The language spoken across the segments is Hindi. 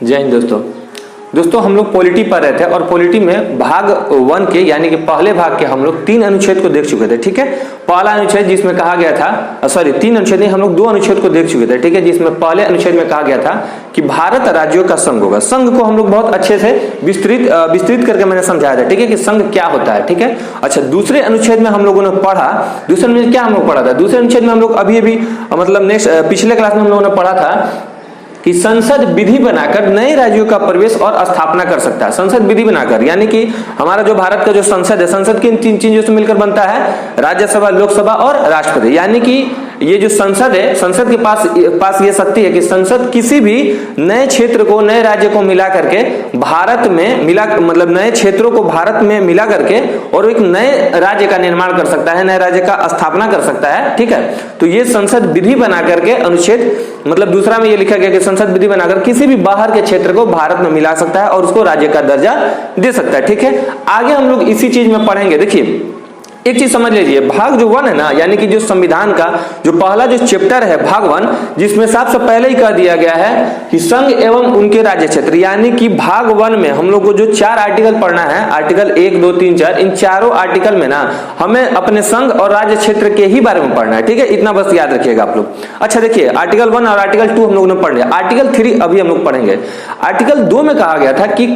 जय हिंद दोस्तों हम लोग पॉलिटी पर रहे थे और पॉलिटी में भाग 1 के यानी कि पहले भाग के हम लोग 3 अनुच्छेद को देख चुके थे। ठीक है, पहला अनुच्छेद जिसमें कहा गया था 3 अनुच्छेद नहीं, हम लोग 2 अनुच्छेद को देख चुके थे। ठीक है, जिसमें पहले अनुच्छेद में कहा गया था कि भारत राज्यों का संघ होगा। संघ को हम लोग बहुत अच्छे से विस्तृत करके मैंने समझाया था। ठीक है, कि संघ क्या होता है। ठीक है, अच्छा दूसरे अनुच्छेद में हम लोगों ने पढ़ा, दूसरे अनुच्छेद क्या हम लोग पढ़ा था, दूसरे अनुच्छेद में हम लोग अभी मतलब नेक्स्ट पिछले क्लास में हम लोगों ने पढ़ा था कि संसद विधि बनाकर नए राज्यों का प्रवेश और स्थापना कर सकता है। संसद विधि बनाकर यानी कि हमारा जो भारत का जो संसद है, संसद किन 3 चीजों से मिलकर बनता है, राज्यसभा, लोकसभा और राष्ट्रपति। यानी कि ये जो संसद है, संसद के पास ये शक्ति है कि संसद किसी भी नए क्षेत्र को, नए राज्य को मिला करके भारत में मतलब नए क्षेत्रों को भारत में मिला करके और एक नए राज्य का निर्माण कर सकता है, नए राज्य का स्थापना कर सकता है। ठीक है, तो ये संसद विधि बना करके अनुच्छेद मतलब दूसरा में ये लिखा गया कि संसद विधि बनाकर किसी भी बाहर के क्षेत्र को भारत में मिला सकता है और उसको राज्य का दर्जा दे सकता है। ठीक है, आगे हम लोग इसी चीज में पढ़ेंगे। देखिए एक चीज समझ लीजिए, भाग जो 1 है ना, यानी कि जो संविधान का जो पहला जो चैप्टर है भाग 1, जिसमें सबसे पहले ही कह दिया गया है कि संघ एवं उनके राज्य क्षेत्र, यानी कि भाग 1 में हम लोग को जो 4 आर्टिकल पढ़ना है, आर्टिकल 1, 2, 3, 4, इन चारों आर्टिकल में ना हमें अपने संघ और राज्य क्षेत्र के ही बारे में पढ़ना है। ठीक है, इतना बस याद रखिएगा आप लोग। अच्छा देखिए, आर्टिकल 1 और आर्टिकल 2 हम लोग ने पढ़ लिया, आर्टिकल 3 अभी हम लोग पढ़ेंगे। आर्टिकल 2 में कहा गया था कि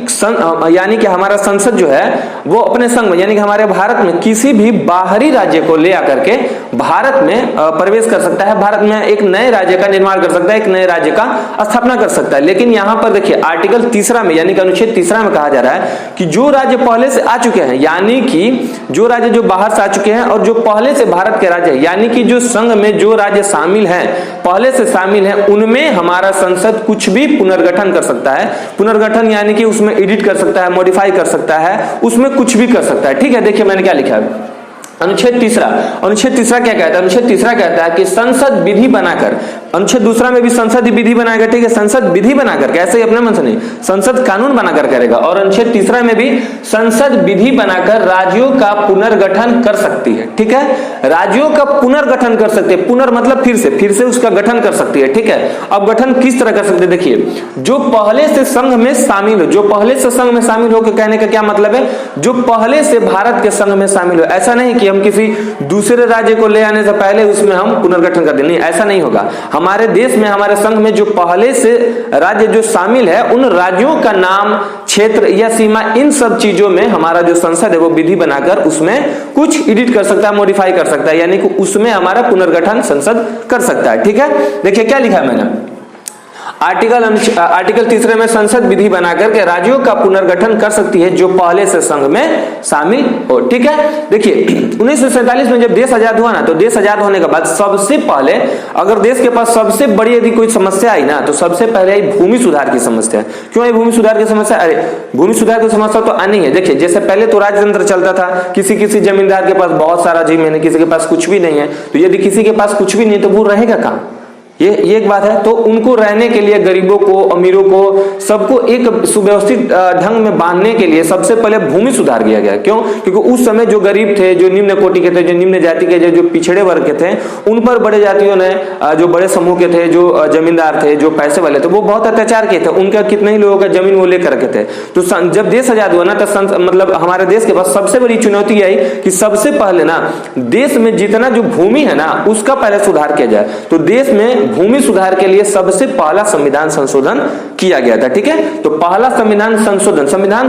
यानी कि हमारा संसद जो है वो अपने संघ में यानी कि हमारे भारत में किसी भी बाहरी राज्य को ले आकर के भारत में प्रवेश कर सकता है, भारत में एक नए राज्य का निर्माण कर सकता है, एक नए राज्य का स्थापना कर सकता है। लेकिन यहां पर देखिए आर्टिकल 3 में यानी कि अनुच्छेद 3 में कहा जा रहा है कि जो राज्य पहले से आ चुके हैं, यानी कि जो राज्य जो बाहर से आ चुके हैं और जो पहले से भारत के राज्य है, यानी कि जो संघ में जो राज्य शामिल है, पहले से शामिल है, उनमें हमारा संसद कुछ भी पुनर्गठन कर सकता है। पुनर्गठन यानी कि उसमें एडिट कर सकता है, मॉडिफाई कर सकता है, उसमें कुछ भी कर सकता है। ठीक है, देखिए मैंने क्या लिखा है, अनुच्छेद 3 क्या कहता है, अनुच्छेद 3 कहता है कि संसद विधि बनाकर, अनुच्छेद 2 में भी संसद विधि बनाएगा। ठीक है, संसद विधि बनाकर, कैसे अपने मन से नहीं, संसद कानून बनाकर करेगा। और अनुच्छेद 3 में भी संसद विधि बनाकर राज्यों का पुनर्गठन कर सकती है। ठीक है, राज्यों का पुनर्गठन कर सकते हैं, पुनर् मतलब फिर से उसका गठन कर सकती है। ठीक है, अब गठन किस तरह कर सकते हैं, देखिए जो पहले से संघ में शामिल हो, जो पहले से संघ में शामिल हो के कहने का क्या मतलब है, जो पहले से भारत के संघ में शामिल हो। ऐसा नहीं कि हम किसी दूसरे राज्य को ले आने से पहले उसमें हम पुनर्गठन कर दें, नहीं ऐसा नहीं होगा। हमारे देश में, हमारे संघ में जो पहले से राज्य जो शामिल है, उन राज्यों का नाम, क्षेत्र या सीमा, इन सब चीजों में हमारा जो संसद है वो विधि बनाकर उसमें कुछ एडिट कर सकता है, मॉडिफाई कर सकता है, यानी कि उसमें हमारा पुनर्गठन संसद कर सकता है। ठीक है, देखिए क्या लिखा है मैंने, आर्टिकल 3 में संसद विधि बनाकर के राज्यों का पुनर्गठन कर सकती है जो पहले से संघ में शामिल हो। ठीक है, देखिए 1947 में जब देश आजाद हुआ ना, तो देश आजाद होने के बाद सबसे पहले अगर देश के पास सबसे बड़ी यदि कोई समस्या आई ना, तो सबसे पहले आई भूमि सुधार की समस्या। क्यों आई भूमि सुधार की समस्या, अरे भूमि सुधार की समस्या तो आनी है। देखिए जैसे पहले तो राजतंत्र चलता था, किसी जमींदार के पास बहुत सारा जमीन है, किसी के पास कुछ भी नहीं है, तो यदि किसी के पास कुछ भी नहीं तो वो रहेगा कहां, ये एक बात है। तो उनको रहने के लिए गरीबों को, अमीरों को, सबको एक सुव्यवस्थित ढंग में बांधने के लिए सबसे पहले भूमि सुधार किया गया। क्यों, क्योंकि उस समय जो गरीब थे, जो निम्न कोटि के थे, जो निम्न जाति के, जो पिछड़े वर्ग के थे, उन पर बड़े जातियों ने, जो बड़े समूह के थे, जो जमींदार थे, जो पैसे वाले थे, वो बहुत अत्याचार किए थे। उनका कितने ही लोगों का जमीन वो लेकर के थे। तो जब देश आजाद हुआ ना, तो मतलब हमारे देश के पास सबसे बड़ी चुनौती आई कि सबसे पहले ना देश में जितना जो भूमि है ना, उसका पहले सुधार किया जाए। तो देश में भूमि सुधार के लिए सबसे पहला संविधान संशोधन किया गया था। ठीक है, तो पहला संविधान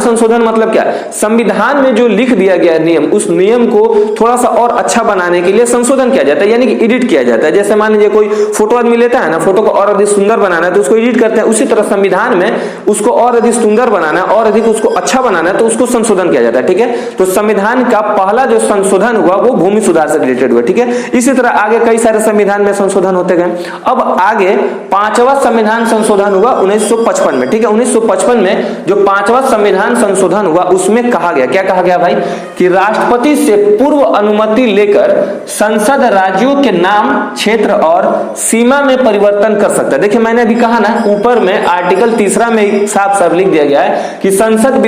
संशोधन मतलब क्या, संविधान में जो लिख दिया गया नियम, उस नियम को थोड़ा सा और अच्छा बनाने के लिए संशोधन किया जाता है, यानी कि एडिट किया जाता है। जैसे मान लीजिए कोई फोटो आदमी लेता है ना, फोटो को और अधिक सुंदर बनाना है तो उसको एडिट करते हैं, उसी तरह संविधान में उसको और अधिक सुंदर बनाना है, और अधिक उसको अच्छा बनाना है, तो उसको संशोधन किया जाता है। ठीक है, तो संविधान का पहला जो संशोधन हुआ वो भूमि सुधार से रिलेटेड हुआ। ठीक है, इसी तरह आगे कई सारे संविधान में संशोधन होते गए। अब आगे 5वां संविधान संशोधन हुआ 1955 में। ठीक है, 1955 में जो 5वां संविधान संशोधन हुआ, उसमें कहा गया, क्या कहा गया भाई, कि राष्ट्रपति से पूर्व अनुमति लेकर संसद राज्यों के नाम, क्षेत्र और सीमा में परिवर्तन कर सकता है। देखिए मैंने अभी कहा ना, ऊपर में आर्टिकल 3 में साफ साफ लिख दिया गया है कि संसद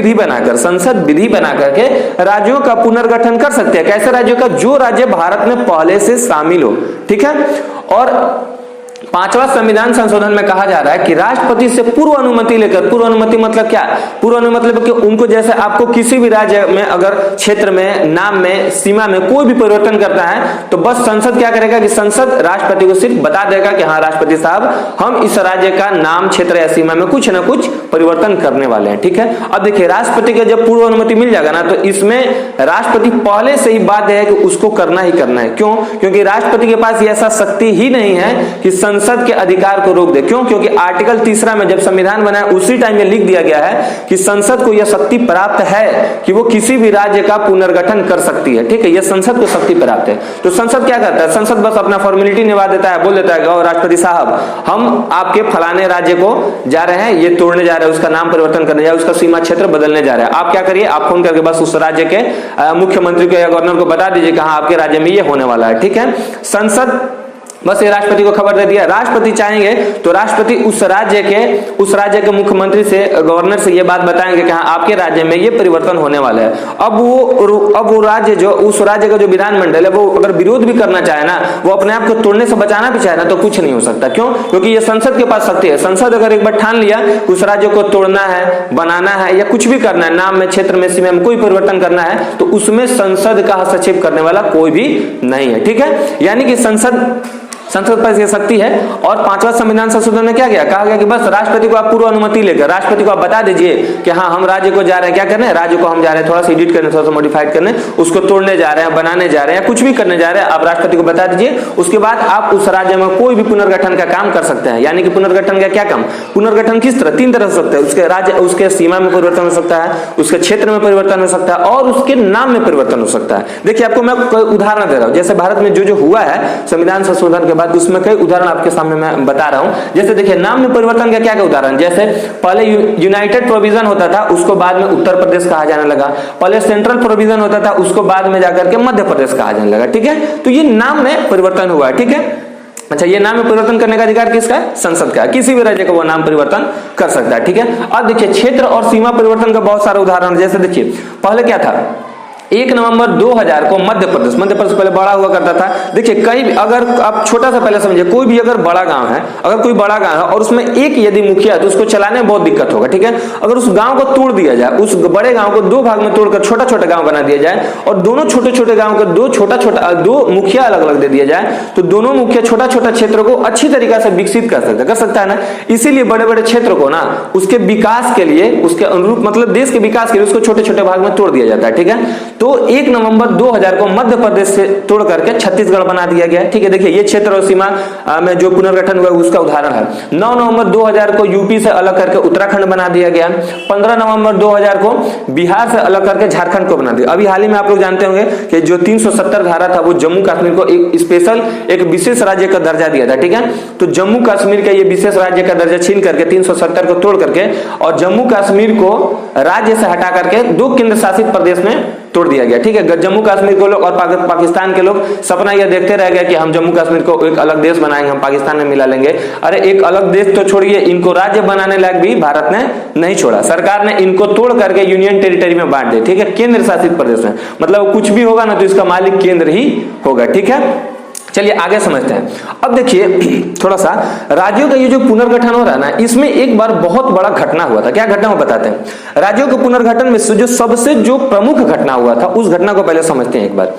विधि बनाकर के राज्यों का पुनर्गठन कर सकते हैं। कैसे राज्यों का, जो राज्य भारत में पहले से शामिल हो। ठीक है, और 5वां संविधान संशोधन में कहा जा रहा है कि राष्ट्रपति से पूर्व अनुमति लेकर, पूर्व अनुमति मतलब क्या, पूर्व अनुमति मतलब कि उनको जैसे आपको किसी भी राज्य में अगर क्षेत्र में, नाम में, सीमा में कोई भी परिवर्तन करता है तो बस संसद क्या करेगा कि संसद राष्ट्रपति को सिर्फ बता देगा कि हाँ राष्ट्रपति साहब हम इस राज्य का नाम, क्षेत्र या सीमा में कुछ ना कुछ परिवर्तन करने वाले हैं। ठीक है, अब देखिए राष्ट्रपति को जब पूर्व अनुमति मिल जाएगा ना तो इसमें राष्ट्रपति पहले से ही बाध्य है कि उसको करना ही करना है। क्यों? क्योंकि राष्ट्रपति के पास ऐसा शक्ति ही नहीं है कि संसद के अधिकार को रोक दे। क्यों? क्योंकि आर्टिकल 3 में जब संविधान बना उसी टाइम में लिख दिया गया है कि संसद को यह शक्ति प्राप्त है कि वो किसी भी राज्य का पुनर्गठन कर सकती है। ठीक है, यह संसद को शक्ति प्राप्त है। तो संसद क्या करता है? संसद बस अपना फॉर्मेलिटी निभा देता है, बोल देता है कि राष्ट्रपति साहब हम आपके फलाने राज्य को जा रहे हैं, ये तोड़ने जा रहे हैं, उसका नाम परिवर्तन करने जा रहे हैं, उसका सीमा क्षेत्र बदलने जा रहे हैं। आप क्या करिए, आप फोन करके बस उस राज्य के मुख्यमंत्री को या गवर्नर को बता दीजिए कि हाँ आपके राज्य में ये होने वाला है। ठीक है, संसद बस ये राष्ट्रपति को खबर दे दिया। राष्ट्रपति चाहेंगे तो राष्ट्रपति उस राज्य के मुख्यमंत्री से, गवर्नर से ये बात बताएंगे कि हाँ आपके राज्य में ये परिवर्तन होने वाला है। अब वो राज्य जो, उस राज्य का जो विधानमंडल है वो अगर विरोध भी करना चाहे ना, वो अपने आप को तोड़ने से बचाना भी चाहे ना, तो कुछ नहीं हो सकता। क्यों? क्योंकि ये संसद के पास शक्ति है। संसद अगर एक बार ठान लिया उस राज्य को तोड़ना है, बनाना है या कुछ भी करना है, नाम में, क्षेत्र में, सीमा में कोई परिवर्तन करना है, तो उसमें संसद का हस्तक्षेप करने वाला कोई भी नहीं है। ठीक है, यानी कि संसद पर यह शक्ति है। और 5वां संविधान संशोधन में क्या किया, कहा गया कि बस राष्ट्रपति को आप पूर्व अनुमति लेकर राष्ट्रपति को आप बता दीजिए कि हाँ हम राज्य को जा रहे हैं, क्या करने, राज्य को हम जा रहे हैं थोड़ा सा एडिट करने, थोड़ा सा मॉडिफाइड करने, उसको तोड़ने जा रहे हैं, बनाने जा रहे हैं, कुछ भी करने जा रहे हैं, आप राष्ट्रपति को बता दीजिए। उसके बाद आप उस राज्य में कोई भी पुनर्गठन का काम कर सकते हैं। यानी कि पुनर्गठन का क्या काम, पुनर्गठन किस तरह, 3 तरह हो सकता है। उसके राज्य, उसके सीमा में परिवर्तन हो सकता है, उसके क्षेत्र में परिवर्तन हो सकता है और उसके नाम में परिवर्तन हो सकता है। देखिए आपको मैं उदाहरण दे रहा हूं, जैसे भारत में जो हुआ है संविधान संशोधन के बाद, उसमें कई उदाहरण आपके सामने मैं बता रहा हूं। जैसे देखिए नाम में परिवर्तन का क्या क्या उदाहरण, जैसे पहले यूनाइटेड प्रोविजन होता था, उसको बाद में उत्तर प्रदेश कहा जाने लगा। पहले सेंट्रल प्रोविजन होता था, उसको बाद में जाकर के मध्य प्रदेश कहा जाने लगा। ठीक है, तो ये नाम में परिवर्तन हुआ। ठीक है, अच्छा, ये नाम में परिवर्तन करने का अधिकार किसका है? संसद का। किसी भी राज्य का वो नाम परिवर्तन कर सकता है। ठीक है, अब देखिए क्षेत्र और सीमा परिवर्तन का बहुत सारे उदाहरण, जैसे देखिए पहले क्या था, 1 नवंबर 2000 को मध्य प्रदेश पहले बड़ा हुआ करता था। देखिए कहीं भी अगर आप छोटा सा पहले समझिए, कोई भी अगर बड़ा गांव है, अगर कोई बड़ा गांव है और उसमें एक यदि मुखिया है तो उसको चलाने में बहुत दिक्कत होगा। ठीक है, अगर उस गांव को तोड़ दिया जाए, उस बड़े गांव को 2 भाग में तोड़कर छोटा छोटा गांव बना दिया जाए और दोनों छोटे छोटे गांव को 2 मुखिया अलग अलग दे दिया जाए, तो दोनों मुखिया छोटा छोटा क्षेत्र को अच्छी तरीके से विकसित कर सकता है ना। इसीलिए बड़े बड़े क्षेत्र को ना उसके विकास के लिए, उसके अनुरूप मतलब देश के विकास के लिए उसको छोटे छोटे भाग में तोड़ दिया जाता है। ठीक है, तो 1 नवंबर 2000 को मध्य प्रदेश से तोड़ करके छत्तीसगढ़ बना दिया गया है। ठीक है, देखिए ये क्षेत्र और सीमा में जो पुनर्गठन हुआ उसका उदाहरण है। 9 नवंबर 2000 को यूपी से अलग करके उत्तराखंड बना दिया गया। 15 नवंबर 2000 को बिहार से अलग करके झारखंड को बना दिया। अभी हाल ही में आप लोग जानते होंगे कि जो 370 धारा था वो जम्मू कश्मीर को एक स्पेशल, एक विशेष राज्य का दर्जा दिया था। ठीक है, तो जम्मू कश्मीर का ये विशेष राज्य का दर्जा छीन करके 370 को तोड़ करके और जम्मू कश्मीर को राज्य से हटा करके 2 केंद्र शासित प्रदेश में तोड़ दिया गया। ठीक है, जम्मू कश्मीर के लोग और पाकिस्तान के लोग सपना यह देखते रह गए कि हम जम्मू कश्मीर को एक अलग देश बनाएंगे, हम पाकिस्तान में मिला लेंगे। अरे एक अलग देश तो छोड़िए, इनको राज्य बनाने लायक भी भारत ने नहीं छोड़ा। सरकार ने इनको तोड़ करके यूनियन टेरिटरी में बांट दिया। ठीक है, केंद्र शासित प्रदेश में, मतलब कुछ भी होगा ना तो इसका मालिक केंद्र ही होगा। ठीक है, चलिए आगे समझते हैं। अब देखिए थोड़ा सा राज्यों का ये जो पुनर्गठन हो रहा है ना, इसमें एक बार बहुत बड़ा घटना हुआ था। क्या घटना हुआ बताते हैं। राज्यों के पुनर्गठन में जो सबसे जो प्रमुख घटना हुआ था उस घटना को पहले समझते हैं एक बार।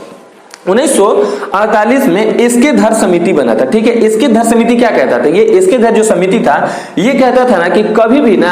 1948 में एसके धर समिति बना था। ठीक है, एसके धर समिति क्या कहता था, ये एसके धर जो समिति था ये कहता था ना कि कभी भी ना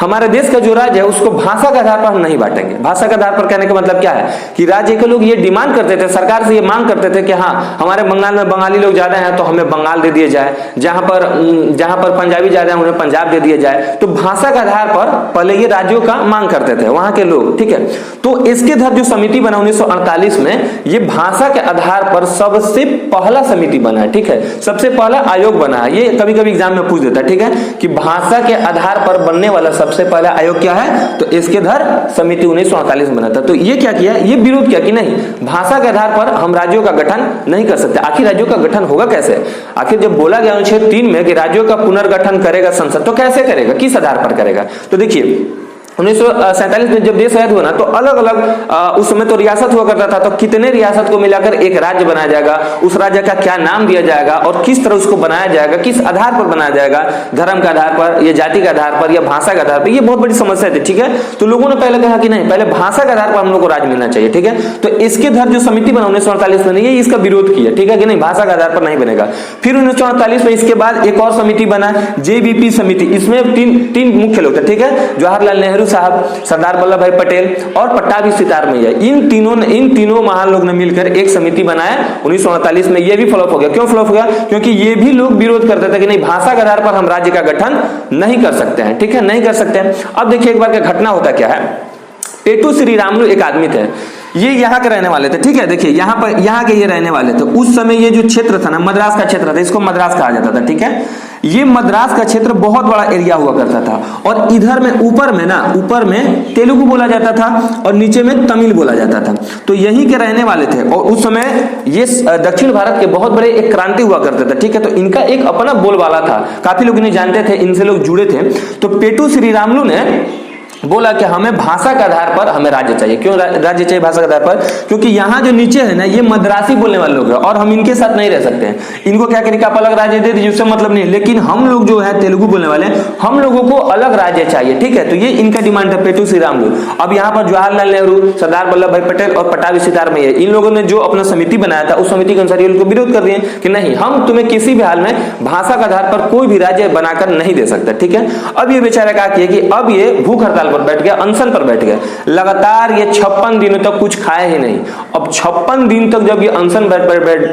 हमारे देश का जो राज्य है उसको भाषा के आधार पर हम नहीं बांटेंगे। भाषा के आधार पर कहने का मतलब क्या है कि राज्य के लोग ये डिमांड करते थे, सरकार से ये मांग करते थे कि हाँ हमारे बंगाल में बंगाली लोग ज्यादा हैं तो हमें बंगाल दे दिए जाए, जहां पर पंजाबी ज्यादा है उन्हें पंजाब दे दिया जाए। तो भाषा के आधार पर पहले ये राज्यों का मांग करते थे वहां के लोग। ठीक है, तो एसके धर जो समिति बना 1948 में, ये भाषा के आधार पर सबसे पहला समिति बना है। ठीक है, सबसे पहला आयोग बना है। ये कभी कभी एग्जाम में पूछ देता है। ठीक है, कि भाषा के आधार पर बनने वाला सबसे पहला आयोग क्या है, तो इसके धर समिति 1948 में बना था। तो ये क्या किया, ये विरोध किया कि नहीं भाषा के आधार पर हम राज्यों का गठन नहीं कर सकते। आखिर राज्यों का गठन होगा कैसे, आखिर जब बोला गया अनुच्छेद 3 में कि राज्यों का पुनर्गठन करेगा संसद, तो कैसे करेगा, किस आधार पर करेगा। तो देखिए 1947 में जब देश आजाद हुआ ना, तो अलग अलग उस समय तो रियासत हुआ करता था, तो कितने रियासत को मिलाकर एक राज्य बनाया जाएगा, उस राज्य का क्या नाम दिया जाएगा और किस तरह उसको बनाया जाएगा, किस आधार पर बनाया जाएगा, धर्म के आधार पर या जाति के आधार पर या भाषा के आधार पर, ये बहुत बड़ी समस्या थी। ठीक है, तो लोगों ने पहले कहा कि नहीं, पहले भाषा के आधार पर हम लोग को राज्य मिलना चाहिए। ठीक है, तो इसके धर जो समिति बना 1948 में, ये इसका विरोध किया। ठीक है कि नहीं, भाषा के आधार पर नहीं बनेगा। फिर 1948 में इसके बाद एक और समिति बना, जेबीपी समिति। इसमें तीन मुख्य लोग थे। ठीक है, जवाहरलाल नेहरू साहब, सरदार वल्लभ भाई पटेल और पट्टाभी सितारमैया, इन तीनों महान लोग ने मिलकर एक समिति बनाया 1948 में। ये भी फ्लॉप हो गया। क्यों फ्लॉप हो गया? क्योंकि ये भी लोग विरोध करते थे कि नहीं, भाषा के आधार पर हम राज्य का गठन नहीं कर सकते हैं। ठीक है, नहीं कर सकते हैं। अब देखिए एक बार का घटना होता क्या है। पेटू श्री रामलू एक आदमी थे, ये यहाँ के रहने वाले थे। ठीक है, देखिए यहाँ के ये रहने वाले थे। उस समय ये जो क्षेत्र था ना, मद्रास का क्षेत्र था, इसको मद्रास कहा जाता था। ठीक है, ये मद्रास का क्षेत्र बहुत बड़ा एरिया हुआ करता था, और इधर में ऊपर में तेलुगु बोला जाता था और नीचे में तमिल बोला जाता था। तो यहीं के रहने वाले थे, और उस समय ये दक्षिण भारत के बहुत बड़े एक क्रांति हुआ करते थे। ठीक है, तो इनका एक अपना बोलबाला था, काफी लोग इन्हें जानते थे, इनसे लोग जुड़े थे। तो पेटू श्री रामलू ने बोला कि हमें भाषा के आधार पर हमें राज्य चाहिए। क्यों राज्य चाहिए भाषा के आधार पर? क्योंकि यहाँ जो नीचे है ना, ये मद्रासी बोलने वाले लोग हैं और हम इनके साथ नहीं रह सकते हैं। इनको क्या करें, आप अलग राज्य दे दीजिए, उससे मतलब नहीं, लेकिन हम लोग जो है तेलुगु बोलने वाले, हम लोगों को अलग राज्य चाहिए। ठीक है, तो ये इनका डिमांड है, पेटू श्री रामलू। अब यहाँ पर जवाहरलाल नेहरू, सरदार वल्लभ भाई पटेल और पट्टाभी सितारमैया, इन लोगों ने जो अपना समिति बनाया था, उस समिति के अनुसार ये लोग विरोध कर दिए कि नहीं, हम तुम्हें किसी भी हाल में भाषा के आधार पर कोई भी राज्य बनाकर नहीं दे सकते। ठीक है, अब ये बेचारा क्या किया कि अब ये भूख हड़ताल पर बैठ गया, अनशन पर बैठ गए। लगातार ये 56 दिनों तक कुछ खाए ही नहीं। अब 56 दिन तक जब ये अनशन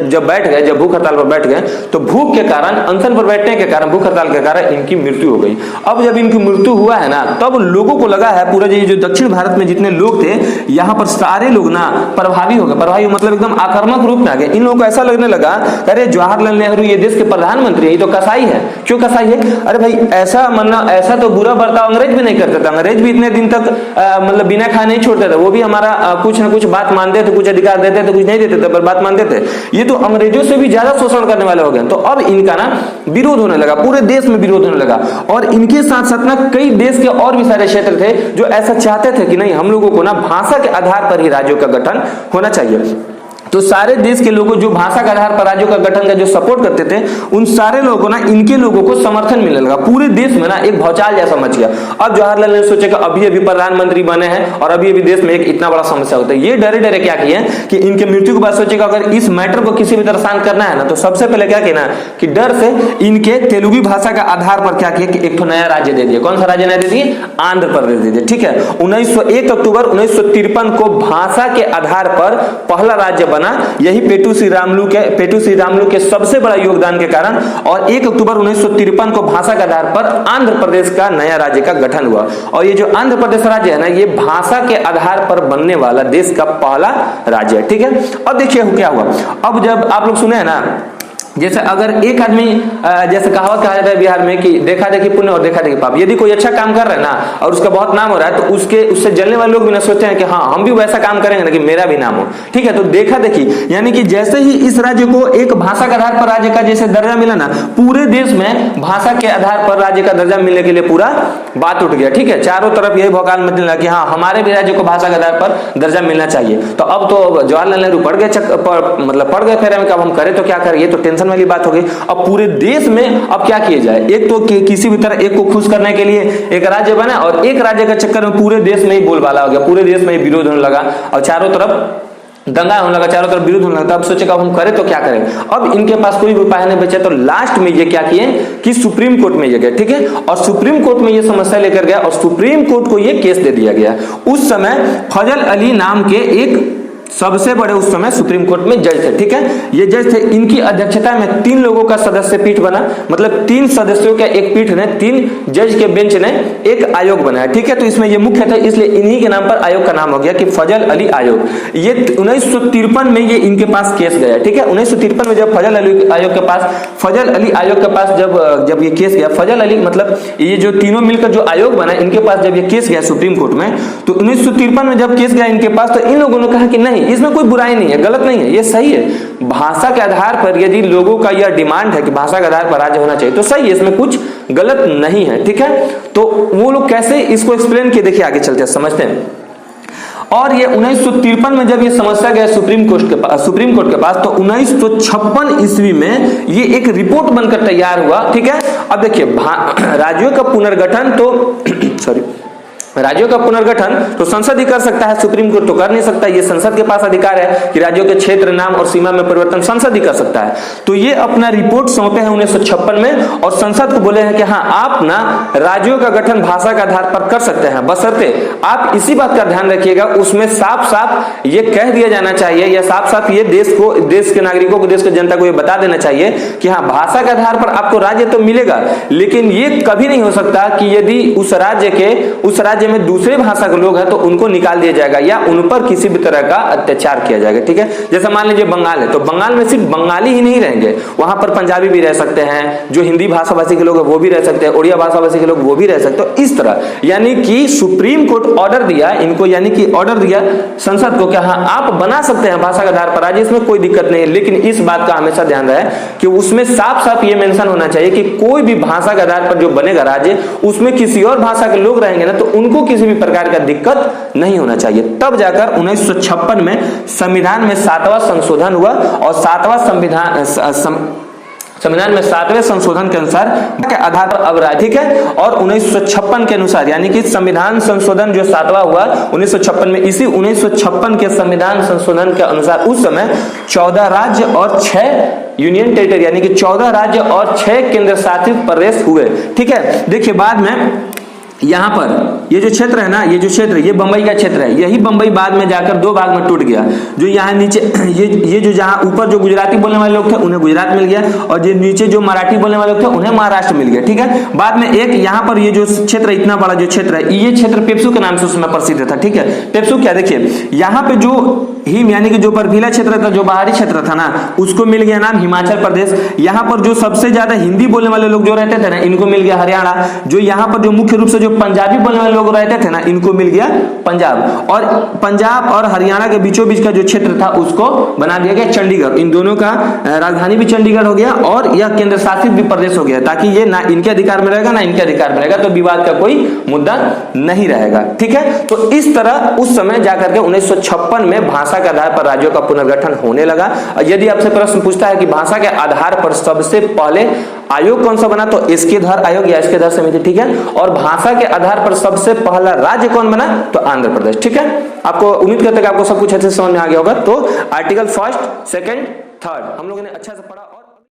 जब बैठ गए, जब भूख हड़ताल पर बैठ गए, तो भूख के कारण, अनशन पर बैठने के कारण, भूख हड़ताल के कारण इनकी मृत्यु हो गई। अब जब इनकी मृत्यु हुआ है ना, तब लोगों को लगा है, पूरा जो दक्षिण भारत में जितने लोग थे, यहाँ पर सारे लोग ना प्रभावी हो गए। प्रभावी मतलब एकदम आक्रामक रूप में आ गए। इन लोगों को ऐसा लगने लगा, अरे जवाहरलाल नेहरू ये देश के प्रधानमंत्री है, ये तो कसाई है। क्यों कसाई है? अरे भाई ऐसा ऐसा तो बुरा बर्ताव अंग्रेज भी नहीं करता था। अंग्रेज भी इतने दिन तक मतलब बिना खाए नहीं छोड़ते थे। वो भी हमारा कुछ ना कुछ बात मानते थे, कुछ अधिकार देते थे, कुछ नहीं देते थे, पर बात मानते थे। ये तो अंग्रेजों से भी ज्यादा शोषण करने वाले हो गए। तो अब इनका ना विरोध होने लगा, पूरे देश में विरोध होने लगा। और इनके साथ साथ ना कई देश के और भी सारे क्षेत्र थे जो ऐसा चाहते थे कि नहीं, हम लोगों को ना भाषा के आधार पर ही राज्यों का गठन होना चाहिए। तो सारे देश के लोगों जो भाषा के आधार पर राज्यों का गठन का जो सपोर्ट करते थे, उन सारे लोगों को ना, इनके लोगों को समर्थन मिलने लगा। पूरे देश में ना एक भौचाल जैसा मच गया। अब जवाहरलाल नेहरू सोचे कि अभी प्रधानमंत्री बने हैं और अभी देश में एक इतना बड़ा समस्या होता है। ये डरे क्या किए कि इनके मृत्यु के बाद सोचेगा अगर इस मैटर को किसी भी तरह शांत करना है ना, तो सबसे पहले क्या किया कि डर से इनके तेलुगु भाषा का आधार पर क्या किया कि एक नया राज्य दे दिया। कौन सा राज्य नया दे दिए? आंध्र प्रदेश दे दिया। ठीक है, 1 अक्टूबर 1953 को भाषा के आधार पर पहला राज्य बना। यही पेटू श्री रामलू के सबसे बड़ा योगदान के कारण, और 1 अक्टूबर 1953 को भाषा के आधार पर आंध्र प्रदेश का नया राज्य का गठन हुआ। और ये जो आंध्र प्रदेश राज्य है ना, ये भाषा के आधार पर बनने वाला देश का पहला राज्य है। ठीक है, अब देखिए क्या हुआ। अब जब आप लोग सुने हैं ना, जैसे अगर एक आदमी, जैसे कहावत कहा जाता है बिहार में कि देखा देखी पुण्य और देखा देखी पाप। यदि कोई अच्छा काम कर रहा है ना और उसका बहुत नाम हो रहा है, तो उससे जलने वाले लोग भी ना सोचते हैं कि हाँ हम भी वैसा काम करेंगे ना कि मेरा भी नाम हो। ठीक है, तो देखा देखी यानी कि जैसे ही इस राज्य को एक भाषा के आधार पर राज्य का जैसे दर्जा मिला ना, पूरे देश में भाषा के आधार पर राज्य का दर्जा मिलने के लिए पूरा बात उठ गया। ठीक है, चारों तरफ यही भौकाल मचने लगा कि हाँ हमारे भी राज्य को भाषा के आधार पर दर्जा मिलना चाहिए। तो अब तो जवाहरलाल नेहरू पड़ गए फेरे में, अब हम करें तो क्या करें, ये तो टेंशन वाली बात हो गई। अब पूरे देश में अब क्या किया जाए, एक तो किसी भी तरह एक को खुश करने के लिए एक राज्य बना, और एक राज्य के चक्कर में पूरे देश में ही बोलबाला हो गया, पूरे देश में ही विरोध होने लगा और चारों तरफ दंगा होने लगा, चारों तरफ विरोध होने लगा। अब सोचेगा अब हम करें तो क्या करें। अब इनके पास कोई उपाय नहीं बचा, तो लास्ट में ये क्या किए कि सुप्रीम कोर्ट में ये गए। ठीक है, और सुप्रीम कोर्ट में ये समस्या लेकर गया और सुप्रीम कोर्ट को ये केस दे दिया गया। उस समय फजल अली नाम के एक सबसे बड़े उस समय सुप्रीम कोर्ट में जज थे। ठीक है, ये जज थे, इनकी अध्यक्षता में 3 लोगों का सदस्य पीठ बना, मतलब 3 सदस्यों के एक पीठ ने, 3 जज के बेंच ने एक आयोग बनाया। ठीक है, तो इसमें ये मुख्य थे, इसलिए इन्हीं के नाम पर आयोग का नाम हो गया कि फजल अली आयोग। ये 1953 में ये इनके पास केस गया। ठीक है, 1953 में जब फजल अली आयोग के पास जब ये केस गया, फजल अली मतलब ये जो तीनों मिलकर जो आयोग बना, इनके पास जब ये केस गया सुप्रीम कोर्ट में, तो 1953 में जब केस गया इनके पास, तो इन लोगों ने कहा कि नहीं, इसमें कोई बुराई नहीं है, गलत नहीं है, ये सही है। भाषा के आधार पर यदि लोगों का यह डिमांड है कि भाषा के आधार पर राज्य होना चाहिए, तो सही है, इसमें कुछ गलत नहीं है, ठीक है। तो वो लोग कैसे इसको एक्सप्लेन किए, देखिए आगे चलते हैं समझते हैं। और ये 1953 में जब ये समस्या गया सुप्रीम कोर्ट के पास, तो 1956 ईस्वी में ये एक रिपोर्ट बनकर तैयार हुआ, ठीक है। अब देखिए राज्यों का पुनर्गठन तो राज्यों का पुनर्गठन तो संसद ही कर सकता है, सुप्रीम कोर्ट तो कर नहीं सकता। ये संसद के पास अधिकार है कि राज्यों के क्षेत्र, नाम और सीमा में परिवर्तन संसद ही कर सकता है। तो ये अपना रिपोर्ट सौंपे हैं 1956 में और संसद को बोले हैं कि हाँ आप ना राज्यों का गठन भाषा के आधार पर कर सकते हैं, बशर्ते आप इसी बात का ध्यान रखिएगा उसमें साफ साफ ये कह दिया जाना चाहिए या साफ साफ ये देश के नागरिकों को, देश की जनता को ये बता देना चाहिए कि हाँ भाषा के आधार पर आपको राज्य तो मिलेगा, लेकिन ये कभी नहीं हो सकता कि यदि उस राज्य में दूसरे भाषा के लोग हैं तो उनको निकाल दिया जाएगा या उन पर किसी भी तरह का अत्याचार किया जाएगा, ठीक है। जैसे मान लीजिए बंगाल है, तो बंगाल में सिर्फ बंगाली ही नहीं रहेंगे, वहां पर पंजाबी भी रह सकते हैं, जो हिंदी भाषा भाषी के लोग हैं वो भी रह सकते हैं, उड़िया भाषा भाषी के लोग वो भी रह सकते हैं। इस तरह यानी कि सुप्रीम कोर्ट ऑर्डर दिया इनको, यानी कि ऑर्डर दिया संसद को कि हाँ आप बना सकते हैं भाषा के आधार पर राज्य, इसमें कोई दिक्कत नहीं है, लेकिन इस बात का हमेशा ध्यान रहे कि उसमें साफ साफ ये मेंशन होना चाहिए कि कोई भी भाषा के आधार पर जो बनेगा राज्य उसमें किसी और भाषा के लोग रहेंगे ना तो उनको किसी भी प्रकार का दिक्कत नहीं होना चाहिए। तब जाकर 1956 में संविधान में 7वां संशोधन हुआ और 7वां संविधान में 7वें संशोधन के अनुसार के आधार पर अब राज्य, ठीक है। और 1956 के अनुसार यानी कि संविधान संशोधन जो 7वां हुआ 1956 में, इसी 1956 के संविधान संशोधन के अनुसार उस समय 14 राज्य और 6 यूनियन टेरिटरी यानी कि 14 राज्य और 6 केंद्र शासित प्रदेश हुए, ठीक है। देखिए बाद में यहाँ पर ये जो क्षेत्र है ना, ये जो क्षेत्र ये बंबई का क्षेत्र है, यही बंबई बाद में जाकर 2 भाग में टूट गया। जो यहाँ नीचे ये जो जहाँ ऊपर जो गुजराती बोलने वाले लोग थे उन्हें गुजरात मिल गया और जो नीचे जो मराठी बोलने वाले लोग थे उन्हें महाराष्ट्र मिल गया, ठीक है। बाद में एक यहाँ पर ये जो क्षेत्र इतना बड़ा जो क्षेत्र है, ये क्षेत्र पेप्सू के नाम से उस समय प्रसिद्ध था, ठीक है। पेप्सू क्या, देखिए यहाँ पे जो हिम यानी कि जो बर्फीला क्षेत्र था, जो बाहरी क्षेत्र था ना, उसको मिल गया नाम हिमाचल प्रदेश। यहाँ पर जो सबसे ज्यादा हिंदी बोलने वाले लोग जो रहते थे ना, इनको मिल गया हरियाणा। जो यहाँ पर जो मुख्य रूप से जो पंजाबी बोलने वाले लोग रहते थे ना, इनको मिल गया पंजाब। और पंजाब और हरियाणा के बीचों बीच का जो क्षेत्र था उसको बना दिया गया चंडीगढ़। इन दोनों का राजधानी भी चंडीगढ़ हो गया और यह केंद्र शासित भी प्रदेश हो गया, ताकि ये ना इनके अधिकार में रहेगा ना इनके अधिकार में रहेगा, तो विवाद का कोई मुद्दा नहीं रहेगा, ठीक है। तो इस तरह उस समय जाकर के 1956 में भाषा के आधार पर राज्यों का पुनर्गठन होने लगा। यदि आपसे प्रश्न पूछता है कि भाषा के आधार पर सबसे पहले आयोग कौन सा बना, तो इसके धर आयोग या इसके धर समिति, ठीक है। और भाषा के आधार पर सबसे पहला राज्य कौन बना, तो आंध्र प्रदेश, ठीक है। आपको उम्मीद करते हैं कि आपको सब कुछ अच्छे से समझ में आ गया होगा। तो आर्टिकल 1, 2, 3 हम लोगों ने अच्छा से पढ़ा।